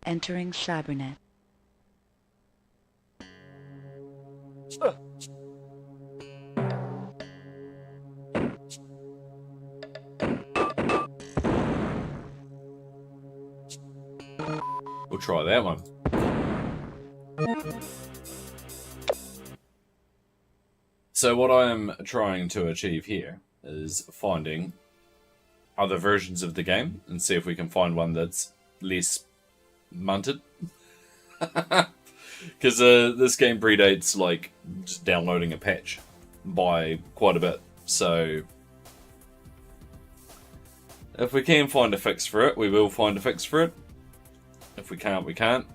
Entering Cybernet. We'll try that one. So what I am trying to achieve here is finding other versions of the game and see if we can find one that's less munted. Because this game predates like just downloading a patch by quite a bit. So if we can find a fix for it, we will find a fix for it. If we can't, we can't.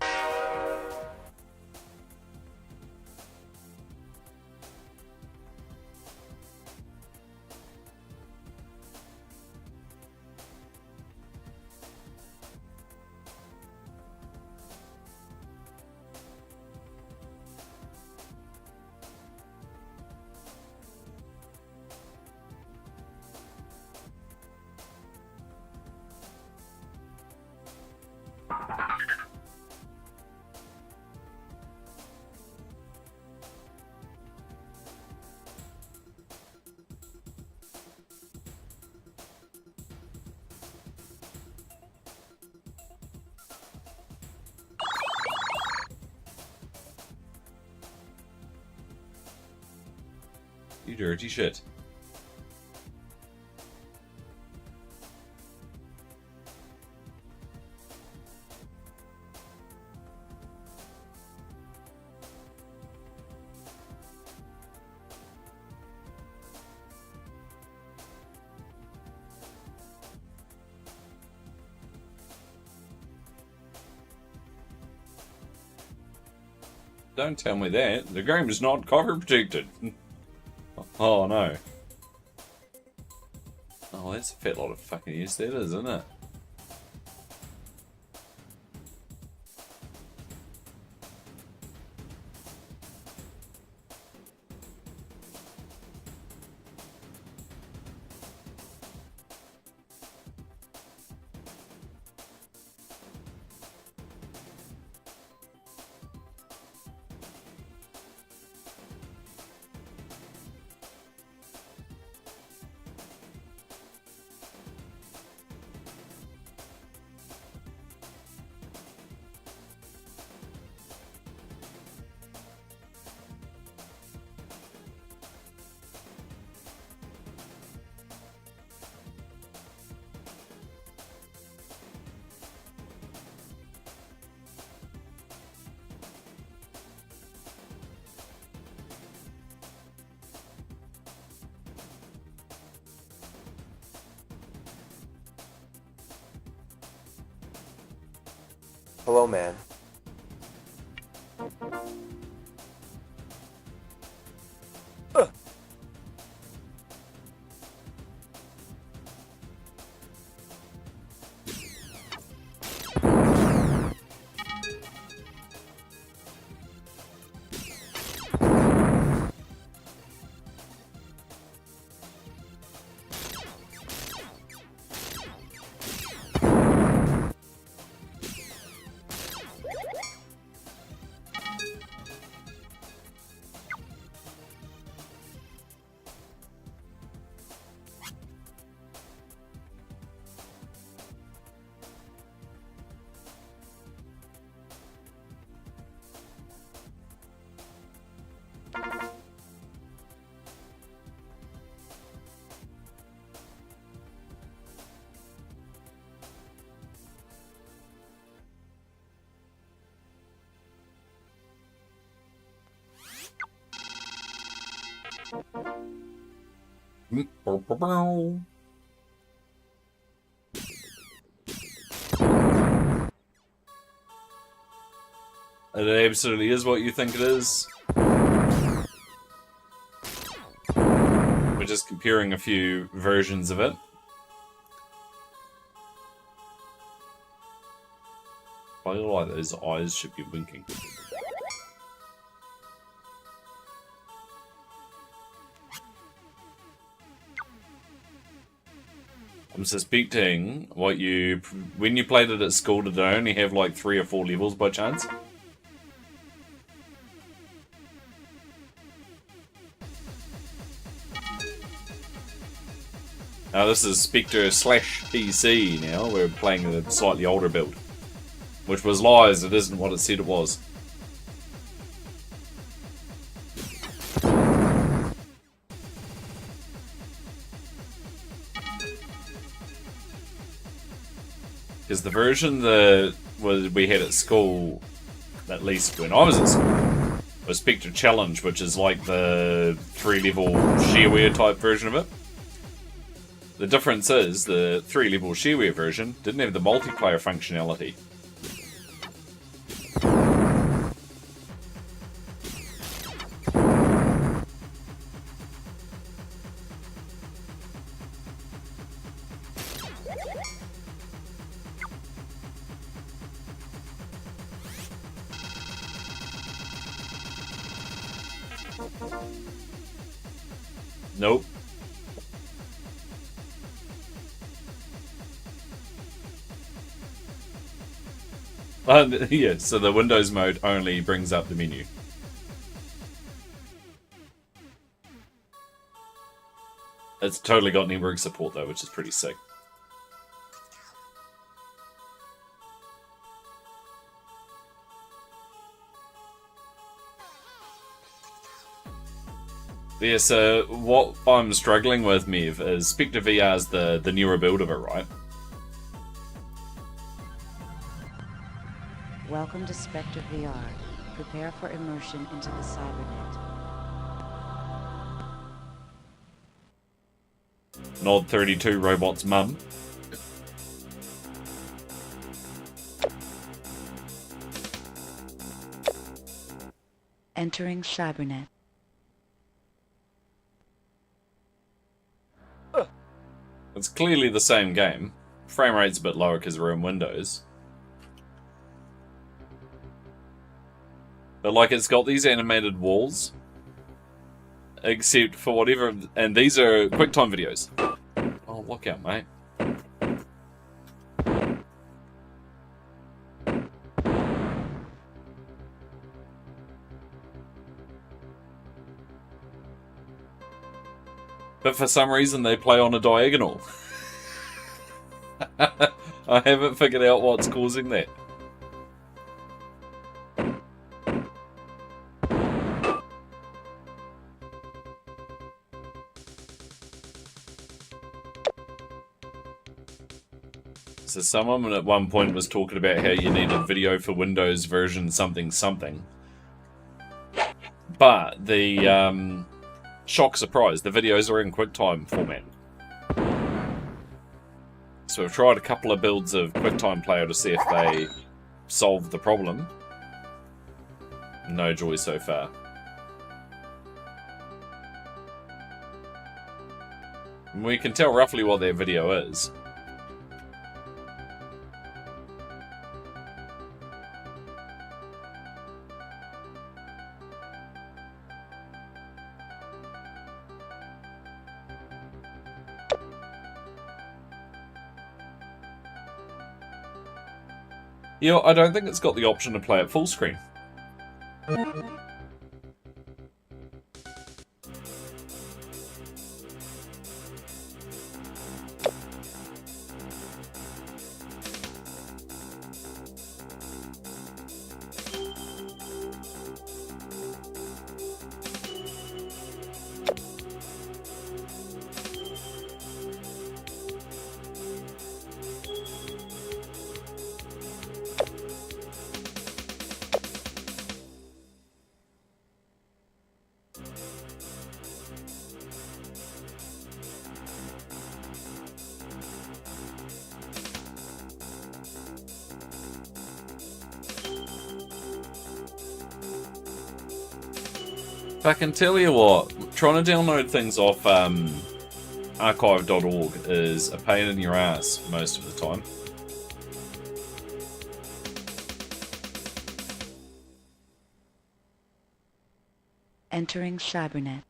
You dirty shit. Don't tell me that. The game is not cover protected. Oh no. Oh, that's a fat lot of fucking yes, that is, isn't it? Hello, man. It absolutely is what you think it is. We're just comparing a few versions of it. I feel like those eyes should be winking. I'm suspecting when you played it at school, did it only have like 3 or 4 levels by chance? Now this is Spectre / PC now. We're playing a slightly older build. Which was lies, it isn't what it said it was. Because the version that we had at school, at least when I was at school, was Spectre Challenge, which is like the 3-level shareware type version of it. The difference is the 3-level shareware version didn't have the multiplayer functionality. Nope. Yeah, so the Windows mode only brings up the menu. It's totally got network support though, which is pretty sick. Yeah, so what I'm struggling with, Mev, is Spectre VR is the newer build of it, right? Welcome to Spectre VR. Prepare for immersion into the cybernet. Nod 32 Robot's mum. Entering cybernet. It's clearly the same game. Frame rate's a bit lower because we're in Windows. But like, it's got these animated walls. Except for whatever... And these are QuickTime videos. Oh, look out, mate. But for some reason they play on a diagonal. I haven't figured out what's causing that. So someone at one point was talking about how you needed video for Windows version something something. But the shock surprise, the videos are in QuickTime format. So we've tried a couple of builds of QuickTime Player to see if they solve the problem. No joy so far. We can tell roughly what their video is. You know, I don't think it's got the option to play at full screen. But I can tell you what, trying to download things off archive.org is a pain in your ass most of the time. Entering cybernet.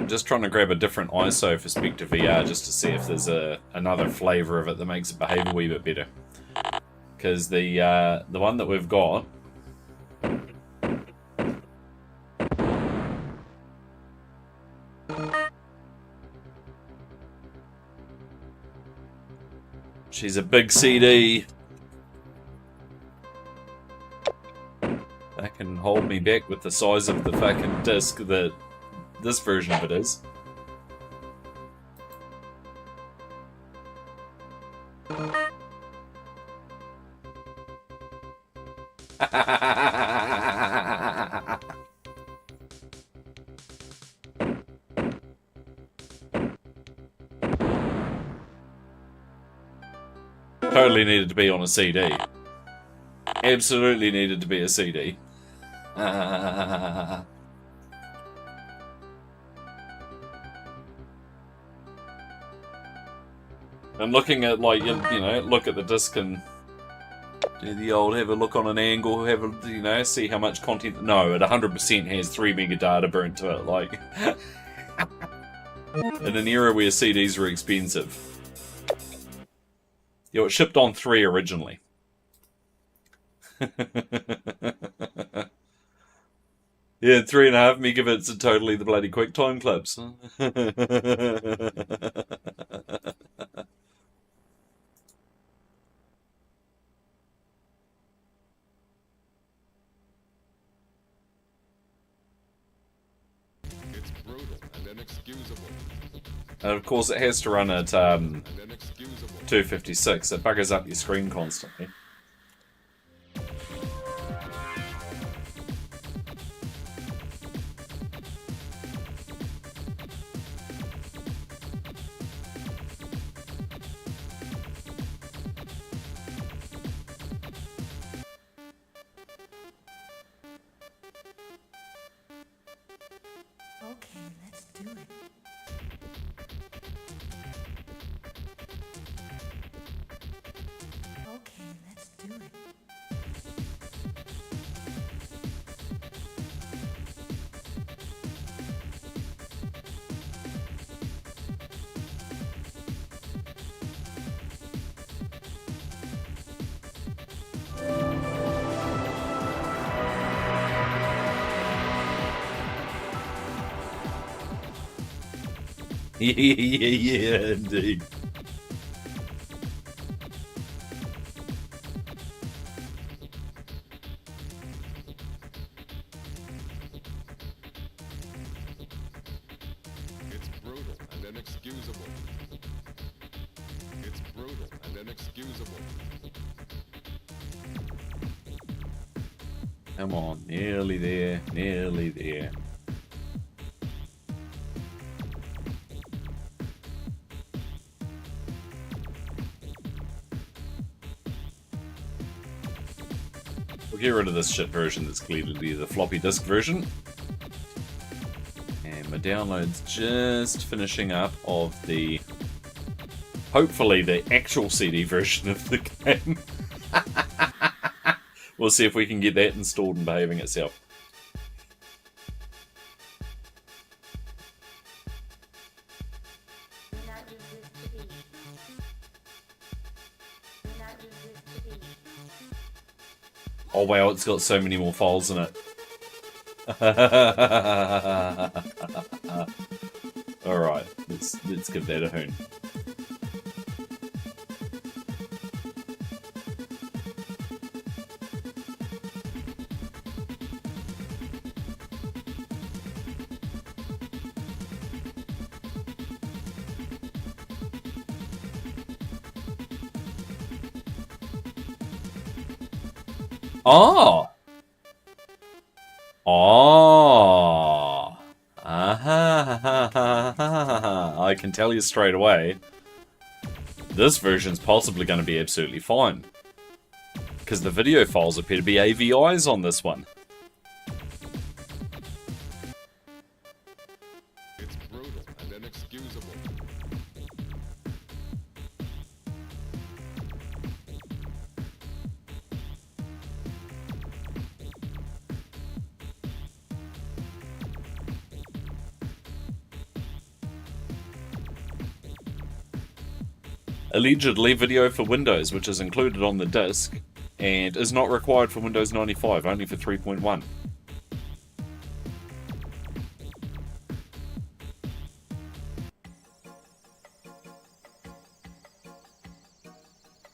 just trying to grab a different ISO for Spectre VR just to see if there's another flavour of it that makes it behave a wee bit better. Because the one that we've got... She's a big CD. That can hold me back with the size of the fucking disc that this version of it is. Totally needed to be on a CD. Absolutely needed to be a CD. And looking at, like, you know, look at the disc and do the old have a look on an angle, have a, you know, see how much content. No, it 100% has 3 mega data burnt to it, like. In an era where CDs were expensive. Yo, it shipped on 3 originally. Yeah, 3.5 megabits are totally the bloody QuickTime clips. It's brutal and inexcusable. And of course, it has to run at 256. It buggers up your screen constantly. Okay, let's do it. Okay, let's do it. Yeah, indeed. It's brutal and inexcusable. It's brutal and inexcusable. Come on, nearly there, nearly there. We'll get rid of this shit version that's clearly the floppy disk version. And my download's just finishing up of the... hopefully the actual CD version of the game. We'll see if we can get that installed and behaving itself. Oh wow, it's got so many more files in it. Alright, let's give that a hoon. Oh! Oh! I can tell you straight away, this version's possibly going to be absolutely fine. Because the video files appear to be AVIs on this one. It's brutal and inexcusable. Allegedly video for Windows, which is included on the disc, and is not required for Windows 95, only for 3.1.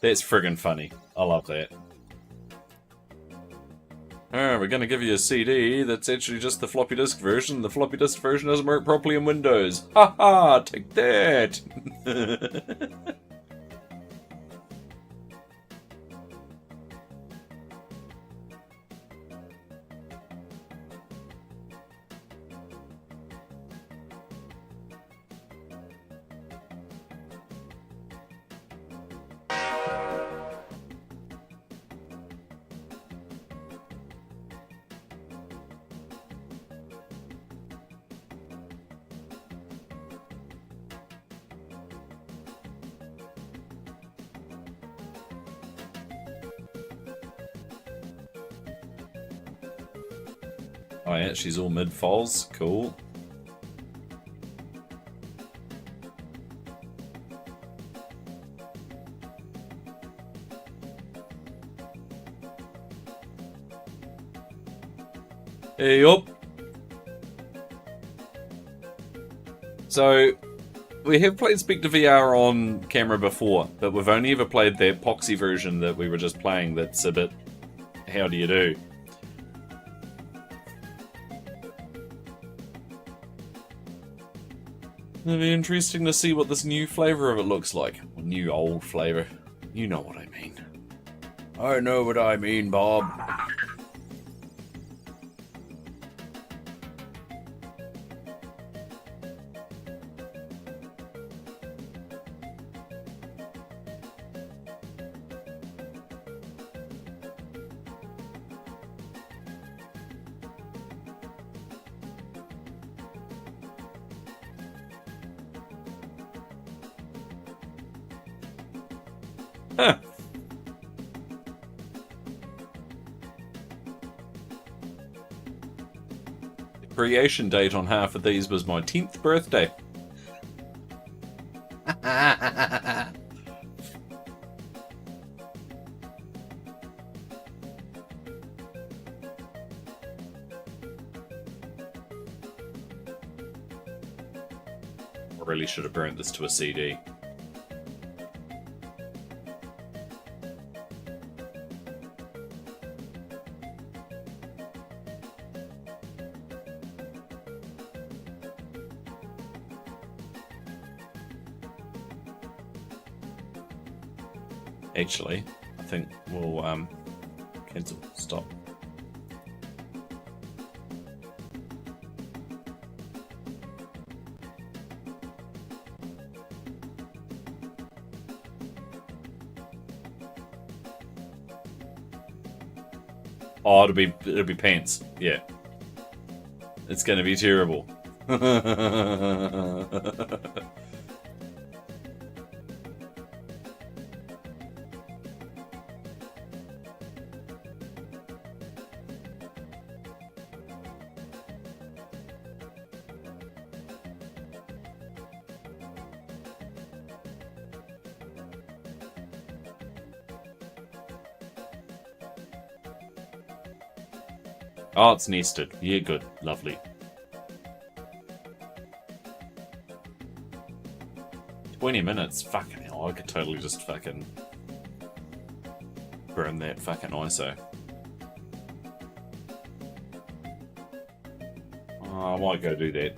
That's friggin' funny. I love that. Oh, we're gonna give you a CD that's actually just the floppy disk version. The floppy disk version doesn't work properly in Windows. Ha ha! Take that! Oh yeah, she's all mid-falls. Cool. Hey up. So, we have played Speak to VR on camera before, but we've only ever played the epoxy version that we were just playing that's a bit how do you do. It'll be interesting to see what this new flavour of it looks like. Or new old flavour. You know what I mean. I know what I mean, Bob. Huh. The creation date on half of these was my 10th birthday. I really should have burnt this to a CD. Actually, I think we'll cancel. Stop. Oh, it'll be pants. Yeah, it's gonna be terrible. Oh, it's nested. Yeah, good. Lovely. 20 minutes? Fucking hell, I could totally just fucking burn that fucking ISO. Oh, I might go do that.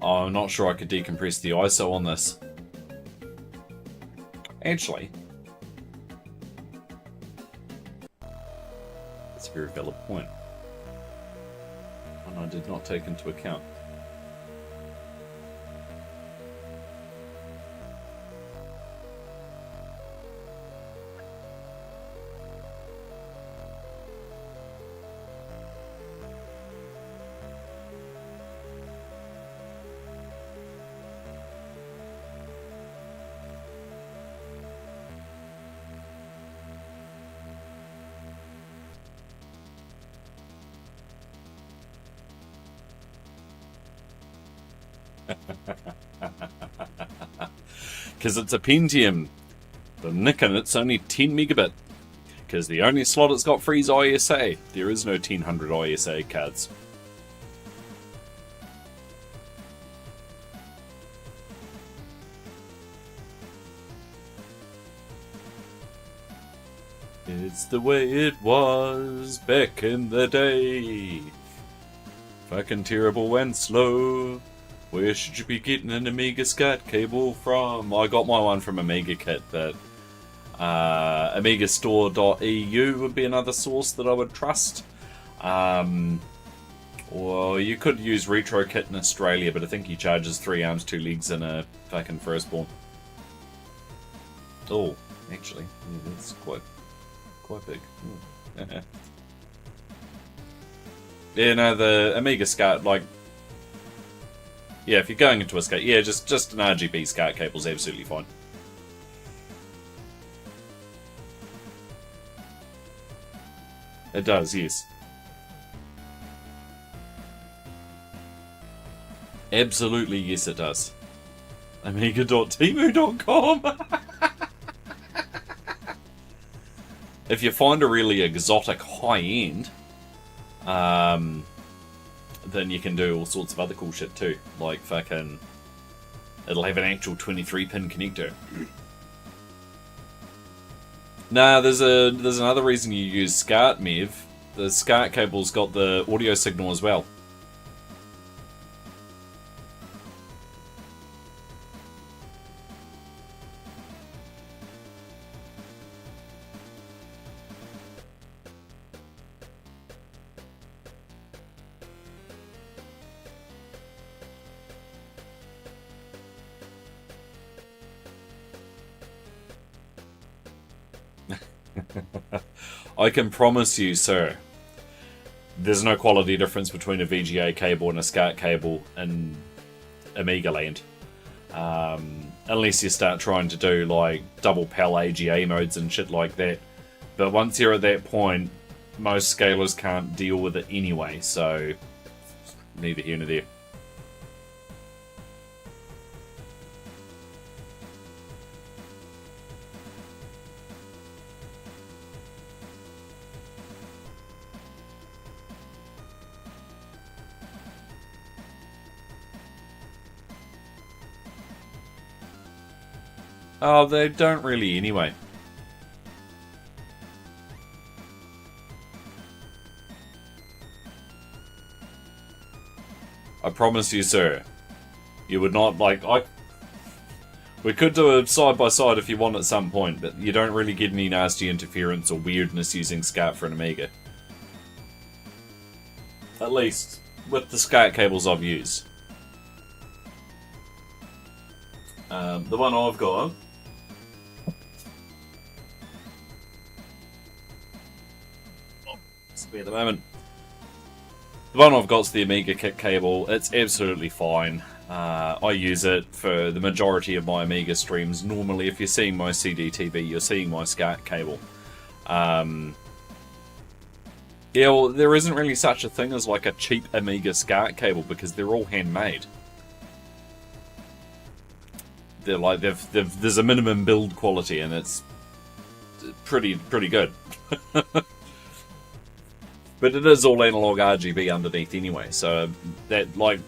Oh, I'm not sure I could decompress the ISO on this. Actually, it's a very valid point. One I did not take into account. Because it's a Pentium. The nick in it's only 10 megabit. Because the only slot it's got free is ISA. There is no 1000 ISA cards. It's the way it was back in the day. Fucking terrible and slow. Where should you be getting an Amiga SCART cable from? I got my one from Amiga Kit, but amigastore.eu would be another source that I would trust. Or you could use RetroKit in Australia, but I think he charges 3 arms, 2 legs, and a fucking firstborn. Oh, actually, yeah, that's quite big. Yeah, no, the Amiga SCART, like, yeah, if you're going into a SCART, yeah, just an RGB SCART cable is absolutely fine. It does, yes. Absolutely, yes, it does. Amiga.temu.com. If you find a really exotic high-end, then you can do all sorts of other cool shit too. Like fucking... It'll have an actual 23-pin connector. Nah, there's another reason you use SCART, Mev. The SCART cable's got the audio signal as well. I can promise you, sir, there's no quality difference between a VGA cable and a SCART cable in Amiga land. Unless you start trying to do like double PAL AGA modes and shit like that. But once you're at that point, most scalers can't deal with it anyway, so neither here nor there. Oh, they don't really anyway. I promise you, sir. You would not, like, we could do a side-by-side if you want at some point, but you don't really get any nasty interference or weirdness using SCART for an Amiga. At least, with the SCART cables I've used. The one I've got... At the moment, the one I've got is the Amiga Kit cable. It's absolutely fine. I use it for the majority of my Amiga streams. Normally, if you're seeing my CDTV, you're seeing my SCART cable. Yeah, well, there isn't really such a thing as like a cheap Amiga SCART cable because they're all handmade. They're like there's a minimum build quality and it's pretty good. But it is all analog RGB underneath anyway, so that, like,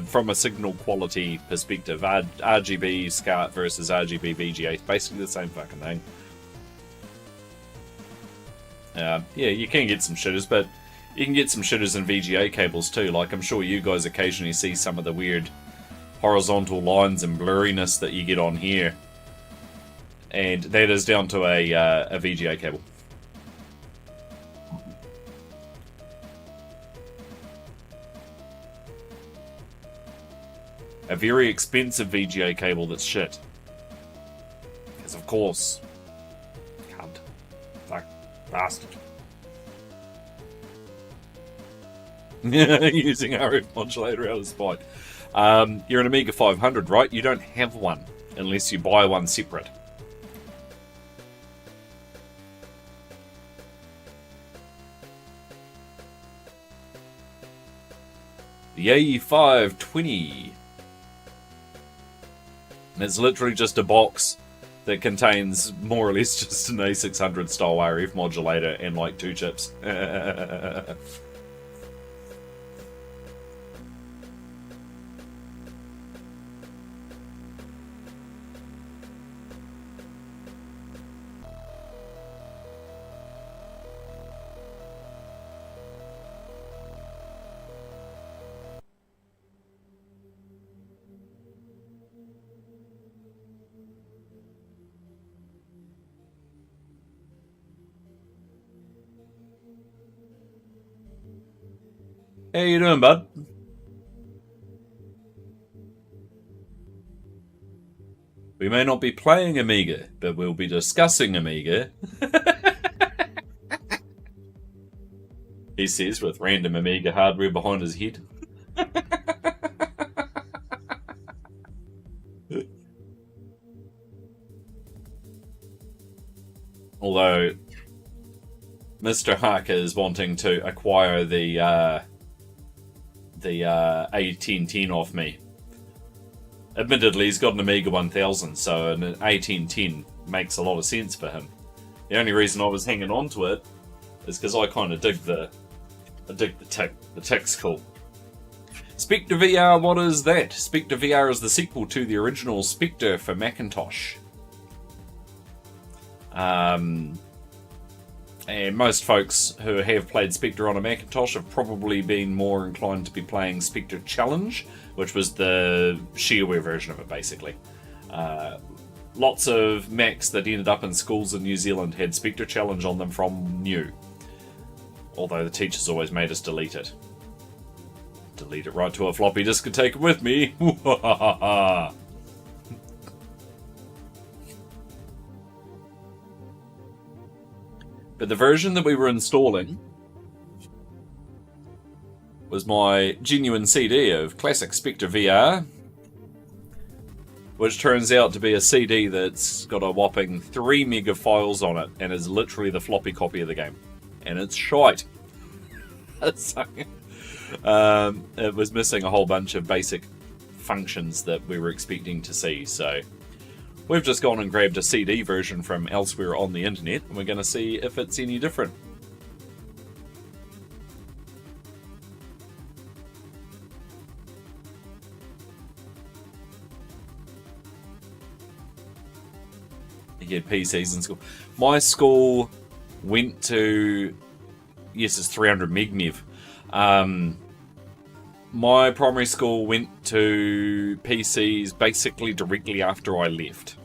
from a signal quality perspective, RGB SCART versus RGB VGA is basically the same fucking thing. Yeah, you can get some shitters, but you can get some shitters in VGA cables too. Like, I'm sure you guys occasionally see some of the weird horizontal lines and blurriness that you get on here, and that is down to a VGA cable. A very expensive VGA cable that's shit. Because of course. Cunt. Fuck. Bastard. Using RF modulator out of spite. You're an Amiga 500, right? You don't have one unless you buy one separate. The A520. And it's literally just a box that contains more or less just an A600 style RF modulator and like 2 chips. How you doing, bud? We may not be playing Amiga, but we'll be discussing Amiga. He says with random Amiga hardware behind his head. Although Mr. Harker is wanting to acquire the A1010 off me. Admittedly, he's got an Amiga 1000, so an A1010 makes a lot of sense for him. The only reason I was hanging on to it is because I kind of dig the tick. The tick's cool. Spectre VR, what is that? Spectre VR is the sequel to the original Spectre for Macintosh. And most folks who have played Spectre on a Macintosh have probably been more inclined to be playing Spectre Challenge, which was the shareware version of it, basically. Lots of Macs that ended up in schools in New Zealand had Spectre Challenge on them from new. Although the teachers always made us delete it. Delete it right to a floppy disk and take it with me. But the version that we were installing was my genuine CD of classic Spectre VR, which turns out to be a CD that's got a whopping 3 meg files on it and is literally the floppy copy of the game. And it's shite. So, it was missing a whole bunch of basic functions that we were expecting to see, so we've just gone and grabbed a CD version from elsewhere on the internet, and we're going to see if it's any different. You get PCs in school. My school went to... Yes, it's 300 meg mev. My primary school went to PCs basically directly after I left.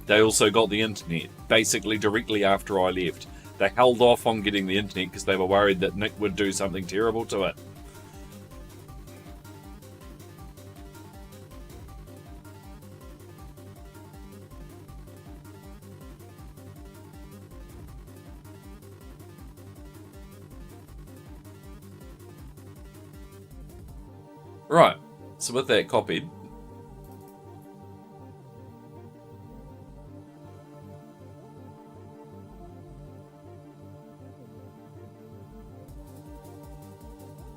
They also got the internet basically directly after I left. They held off on getting the internet because they were worried that Nick would do something terrible to it. Right, so with that copied,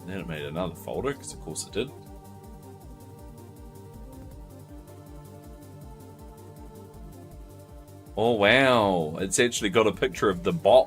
then it made another folder, because of course it did. Oh wow, it's actually got a picture of the bot